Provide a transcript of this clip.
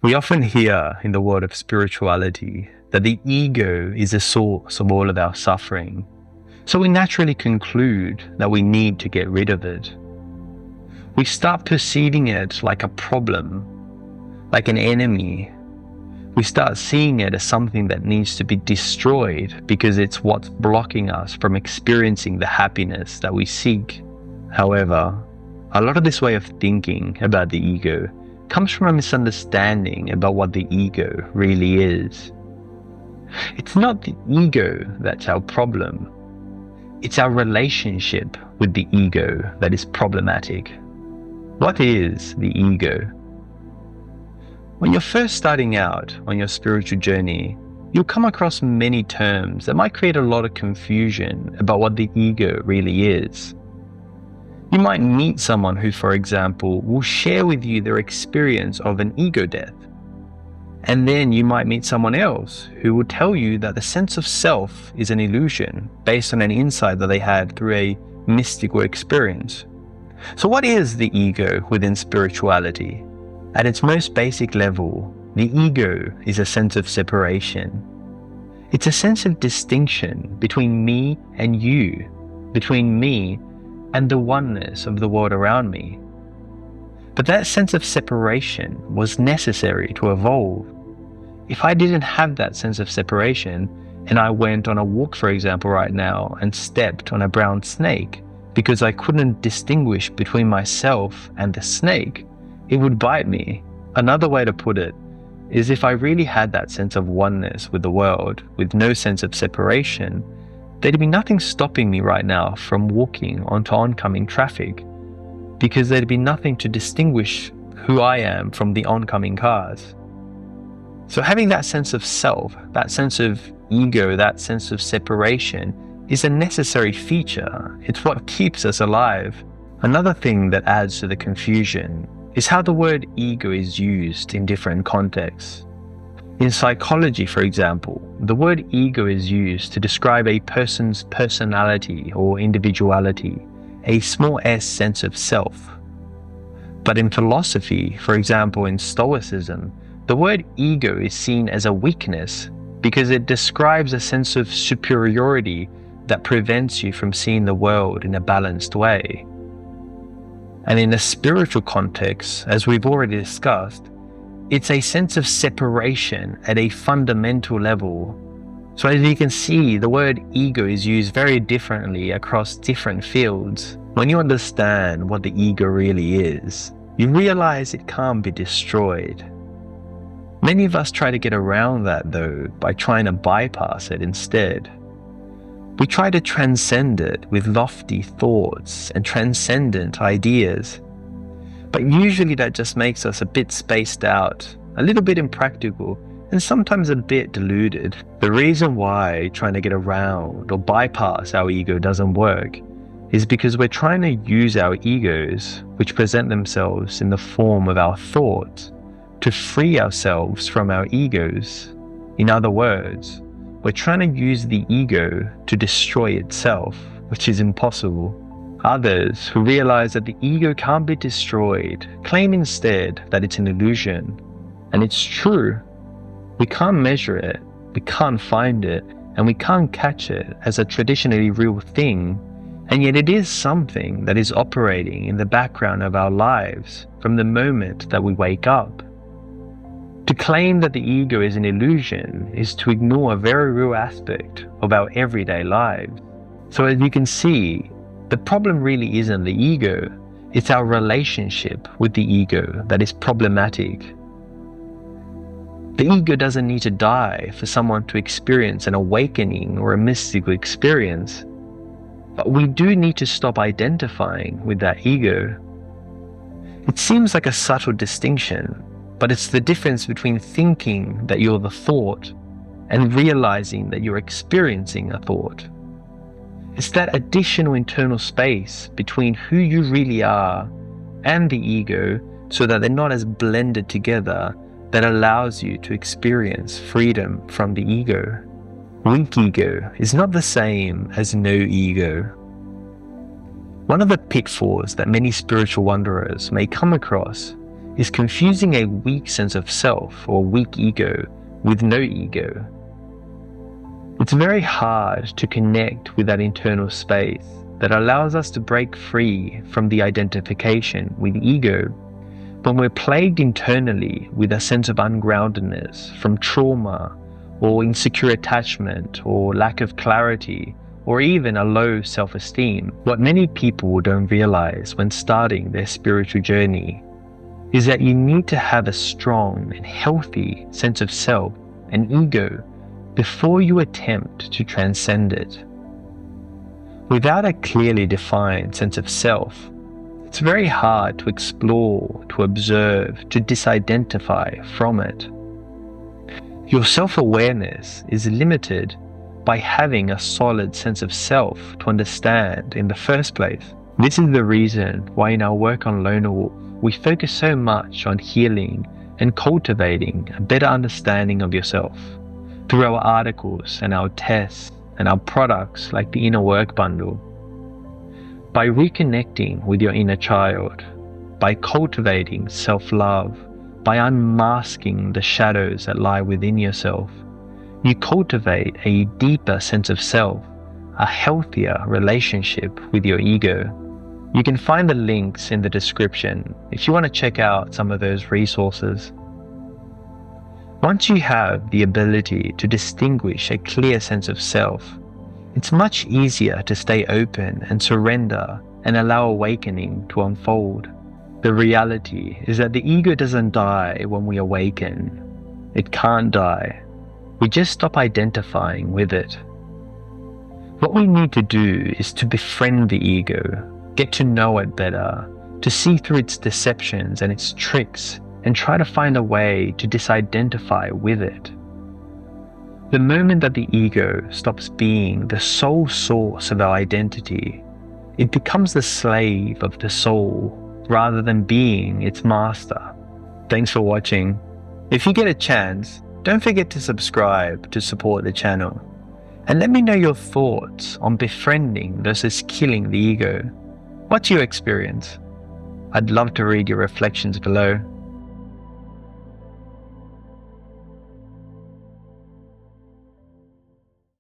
We often hear in the world of spirituality that the ego is the source of all of our suffering. So we naturally conclude that we need to get rid of it. We start perceiving it like a problem, like an enemy. We start seeing it as something that needs to be destroyed because it's what's blocking us from experiencing the happiness that we seek. However, a lot of this way of thinking about the ego comes from a misunderstanding about what the ego really is. It's not the ego that's our problem. It's our relationship with the ego that is problematic. What is the ego? When you're first starting out on your spiritual journey, you'll come across many terms that might create a lot of confusion about what the ego really is. You might meet someone who, for example, will share with you their experience of an ego death. And then you might meet someone else who will tell you that the sense of self is an illusion based on an insight that they had through a mystical experience. So what is the ego within spirituality? At its most basic level, the ego is a sense of separation. It's a sense of distinction between me and you, between me and the oneness of the world around me. But that sense of separation was necessary to evolve. If I didn't have that sense of separation, and I went on a walk, for example, right now, and stepped on a brown snake because I couldn't distinguish between myself and the snake, it would bite me. Another way to put it is, if I really had that sense of oneness with the world, with no sense of separation, there'd be nothing stopping me right now from walking onto oncoming traffic, because there'd be nothing to distinguish who I am from the oncoming cars. So having that sense of self, that sense of ego, that sense of separation is a necessary feature. It's what keeps us alive. Another thing that adds to the confusion is how the word ego is used in different contexts. In psychology, for example, the word ego is used to describe a person's personality or individuality, a small s sense of self. But in philosophy, for example in Stoicism, the word ego is seen as a weakness because it describes a sense of superiority that prevents you from seeing the world in a balanced way. And in a spiritual context, as we've already discussed, it's a sense of separation at a fundamental level. So as you can see, the word ego is used very differently across different fields. When you understand what the ego really is, you realize it can't be destroyed. Many of us try to get around that though by trying to bypass it instead. We try to transcend it with lofty thoughts and transcendent ideas. But usually that just makes us a bit spaced out, a little bit impractical, and sometimes a bit deluded. The reason why trying to get around or bypass our ego doesn't work is because we're trying to use our egos, which present themselves in the form of our thoughts, to free ourselves from our egos. In other words, we're trying to use the ego to destroy itself, which is impossible. Others, who realize that the ego can't be destroyed, claim instead that it's an illusion. And it's true. We can't measure it, we can't find it, and we can't catch it as a traditionally real thing. And yet it is something that is operating in the background of our lives from the moment that we wake up. To claim that the ego is an illusion is to ignore a very real aspect of our everyday lives. So as you can see, the problem really isn't the ego, it's our relationship with the ego that is problematic. The ego doesn't need to die for someone to experience an awakening or a mystical experience. But we do need to stop identifying with that ego. It seems like a subtle distinction, but it's the difference between thinking that you're the thought and realizing that you're experiencing a thought. It's that additional internal space between who you really are and the ego, so that they're not as blended together, that allows you to experience freedom from the ego. Weak ego is not the same as no ego. One of the pitfalls that many spiritual wanderers may come across is confusing a weak sense of self or weak ego with no ego. It's very hard to connect with that internal space that allows us to break free from the identification with ego when we're plagued internally with a sense of ungroundedness from trauma or insecure attachment or lack of clarity or even a low self-esteem. What many people don't realize when starting their spiritual journey is that you need to have a strong and healthy sense of self and ego before you attempt to transcend it. Without a clearly defined sense of self, it's very hard to explore, to observe, to disidentify from it. Your self-awareness is limited by having a solid sense of self to understand in the first place. This is the reason why in our work on Loner Wolf, we focus so much on healing and cultivating a better understanding of yourself through our articles and our tests and our products like the Inner Work Bundle. By reconnecting with your inner child, by cultivating self-love, by unmasking the shadows that lie within yourself, you cultivate a deeper sense of self, a healthier relationship with your ego. You can find the links in the description if you want to check out some of those resources. Once you have the ability to distinguish a clear sense of self, it's much easier to stay open and surrender and allow awakening to unfold. The reality is that the ego doesn't die when we awaken. It can't die. We just stop identifying with it. What we need to do is to befriend the ego, get to know it better, to see through its deceptions and its tricks, and try to find a way to disidentify with it. The moment that the ego stops being the sole source of our identity, it becomes the slave of the soul rather than being its master. Thanks for watching. If you get a chance, don't forget to subscribe to support the channel. And let me know your thoughts on befriending versus killing the ego. What's your experience? I'd love to read your reflections below.